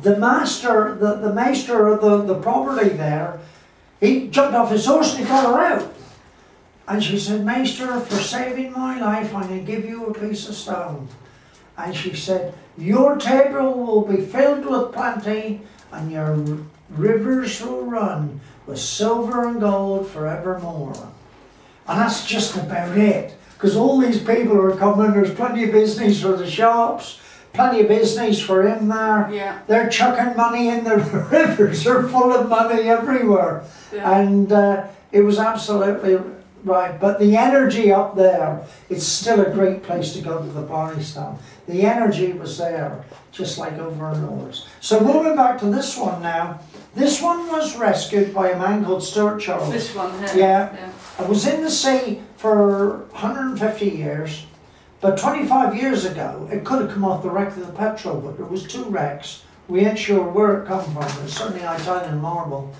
the master, the master of the property there, he jumped off his horse and he got her out. And she said, Maester, for saving my life, I'm going to give you a piece of stone. And she said, your table will be filled with plenty, and your rivers will run with silver and gold forevermore. And that's just about it. Because all these people are coming, there's plenty of business for the shops, plenty of business for him there. Yeah. They're chucking money in the rivers, they're full of money everywhere. Yeah. And it was absolutely right. But the energy up there, it's still a great place to go to the Blarney Stone. The energy was there, just like over in Lourdes. So moving back to this one now, this one was rescued by a man called Stuart Charles. This one here. Yeah. It was in the sea for 150 years, but 25 years ago it could have come off the wreck of the Petrel, but there was two wrecks. We ain't sure where it come from. It's certainly Italian marble.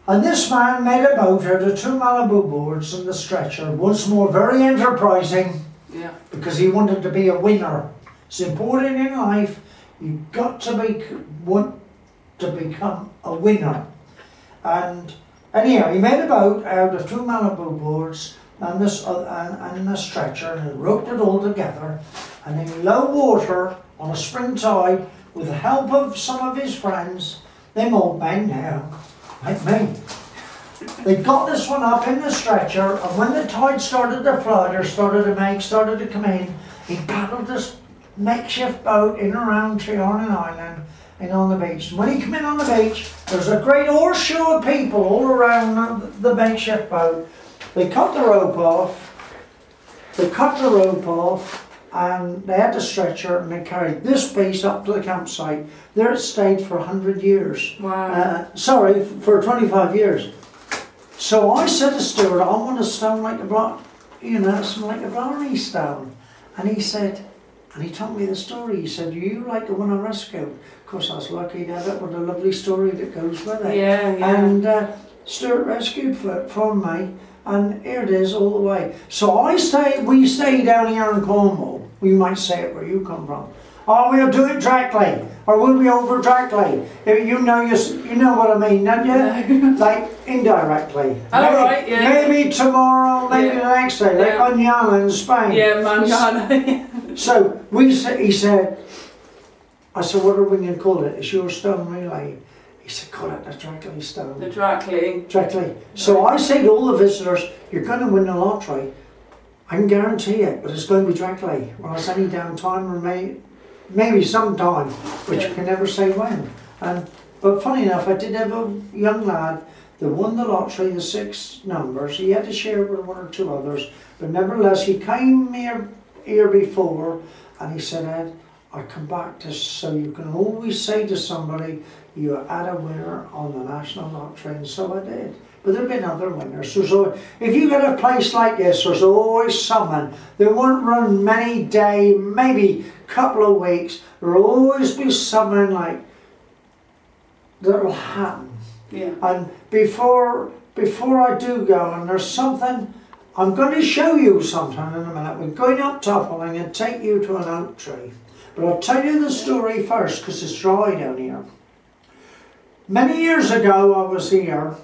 And this man made a boat out of 2 Malibu boards and the stretcher. Once more, very enterprising. Yeah. Because he wanted to be a winner. It's important in life. You've got to want to become a winner. And anyhow, he made a boat out of 2 Malibu boards and and a stretcher, and he roped it all together. And in low water on a spring tide, with the help of some of his friends, them old men now, like me, they got this one up in the stretcher, and when the tide started to flood or started to come in, he paddled this makeshift boat in around Treornan Island and on the beach. And when he came in on the beach, there was a great horseshoe of people all around the makeshift boat. They cut the rope off, and they had the stretcher, and they carried this piece up to the campsite. There it stayed for 100 years. Wow. Sorry, for 25 years. So I said to Stuart, I want a stone like the Blarney Stone. And he said, and he told me the story. He said, you like the one I rescued? Of course, I was lucky to have it with a lovely story that goes with it. Yeah, yeah. And Stuart rescued it from me, and here it is all the way. So we stay down here in Cornwall. We might say it where you come from. Oh, we'll do it directly, or we'll be over directly. You know what I mean, don't you? No. Like indirectly. Oh, maybe, right, yeah. Maybe tomorrow, maybe the next day, like Mañana in Spain. Yeah, Mañana. So he said, I said, what are we going to call it? It's your stone relay. He said, call it the Drackley Stone. The Drackley. Drackley. So I say to all the visitors, you're going to win the lottery. I can guarantee it, but it's going to be Drackley. Well, it's any damn time, or maybe sometime, but you can never say when. But funny enough, I did have a young lad that won the lottery, the 6 numbers. He had to share with 1 or 2 others, but nevertheless, he came here before, and he said, Ed, I come back to, so you can always say to somebody, you had a winner on the national lottery, and so I did. But there have been other winners. If you get a place like this, there's always someone. They won't run many days, maybe a couple of weeks. There'll always be someone like that'll happen. Yeah. And before I do go, and there's something, I'm going to show you something in a minute. We're going up top, and I'm going to take you to an oak tree. But I'll tell you the story first, because it's dry down here. Many years ago, I was here,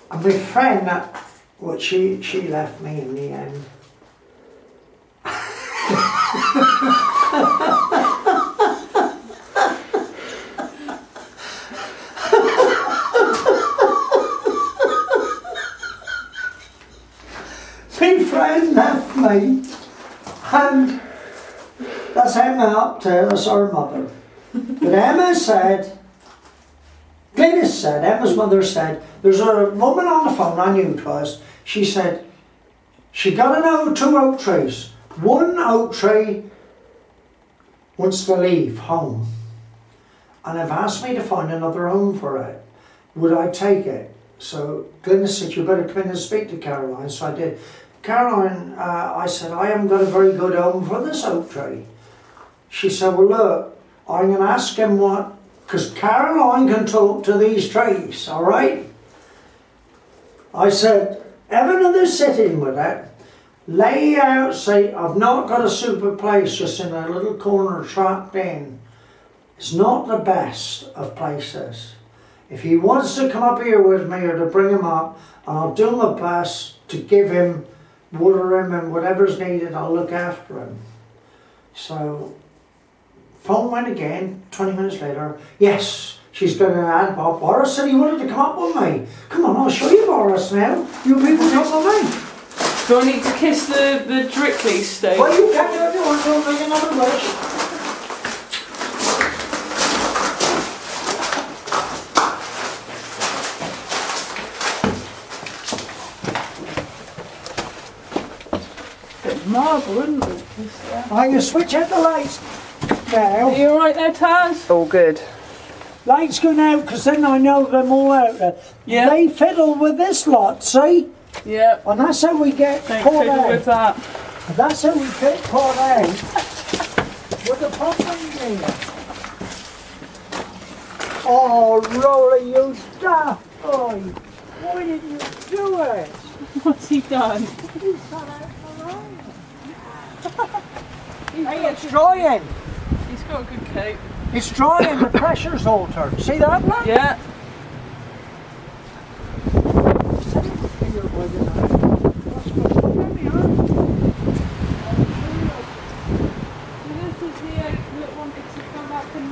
and my friend, she left me in the end. My friend left me, and that's Emma up there, that's our mother. But Emma said, Glynis said, Emma's mother said, there's a woman on the phone, I knew it was, she said, she got 2 oak trees. One oak tree wants to leave home, and have asked me to find another home for it. Would I take it? So Glynis said, you better come in and speak to Caroline. So I did. Caroline, I said, I haven't got a very good home for this oak tree. She said, well look, I'm going to ask him what, because Caroline can talk to these trees, all right? I said, have another sitting with it, lay out, say, I've not got a super place just in a little corner trapped in. It's not the best of places. If he wants to come up here with me or to bring him up, I'll do my best to give him, water him and whatever's needed, I'll look after him. So, phone went again, 20 minutes later. Yes, she's going to add Bob. Boris said he wanted to come up with me. Come on, I'll show you Boris now. You people come with me. Do I need to kiss the Drickley steak? Well, you can do if you want to make another wish. Marble, isn't it? I can switch out the lights now. Are you alright there, Taz? All good. Lights going out because then I know them all out there. Yeah. They fiddle with this lot, see? Yeah. And that's how we get Don't caught fiddle out. with that. That's how we get caught out with the pumping gear. Oh, Rolly, you daft boy. Why did you do it? What's he done? He's gone out alone. Hey, it's drying. He's got a good coat. It's drying, the pressure's altered. See that, lad? Yeah.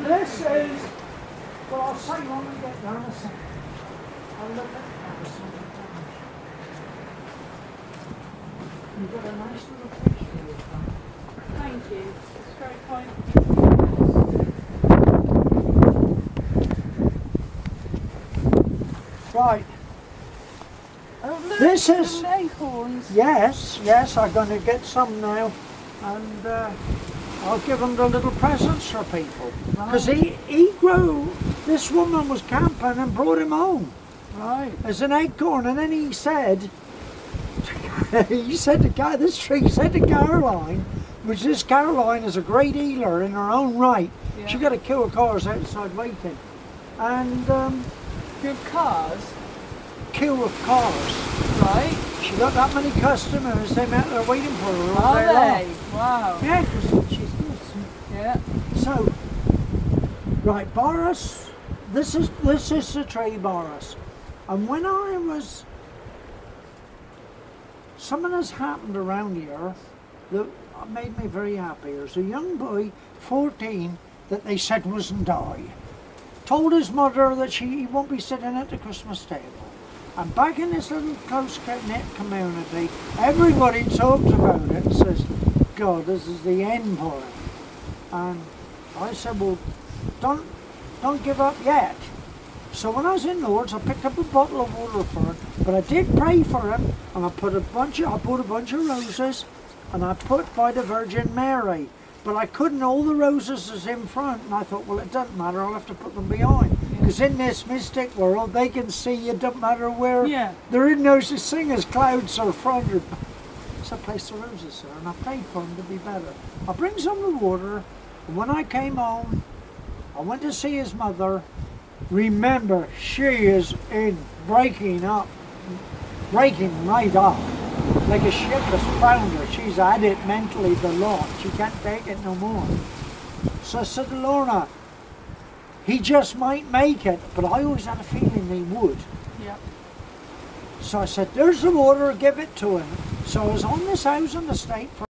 This is, well, I'll say when we get down a second. I'll look at the camera sometimes. You've got a nice little fish for you, Tom. Thank you. It's very kind. Right. Oh, look, This is- some acorns. Yes, I'm going to get some now. And I'll give them the little presents for people. Because he grew, this woman was camping and brought him home. Right. As an acorn, and then he said, he said to Caroline, which this Caroline is a great healer in her own right. Yeah. She got a queue of cars outside waiting, and Good cars. queue of cars. Right. She got that many customers. They out there waiting for her all Are day they? long. Wow. Yeah, because she's good. Yeah. So, right, Boris. This is the tree, Boris. And when I was, something has happened around here that made me very happy. There's a young boy, 14, that they said wasn't die. Told his mother that he won't be sitting at the Christmas table. And back in this little close-knit community, everybody talks about it and says, God, this is the end for him. And I said, well, don't give up yet. So when I was in Lourdes, I picked up a bottle of water for him, but I did pray for him, and I bought a bunch of roses, and I put by the Virgin Mary. But I couldn't, all the roses is in front, and I thought, well, it doesn't matter, I'll have to put them behind. Because in this mystic world, they can see it doesn't matter where. Yeah. There is no such thing as clouds or front. So I placed the roses there, and I prayed for him to be better. I bring some of the water, and when I came home, I went to see his mother. Remember, she is in breaking right up. Like a ship has found her. She's at it mentally the lot. She can't take it no more. So I said to Lorna, he just might make it, but I always had a feeling he would. Yep. So I said, there's the water, give it to him. So I was on this housing estate for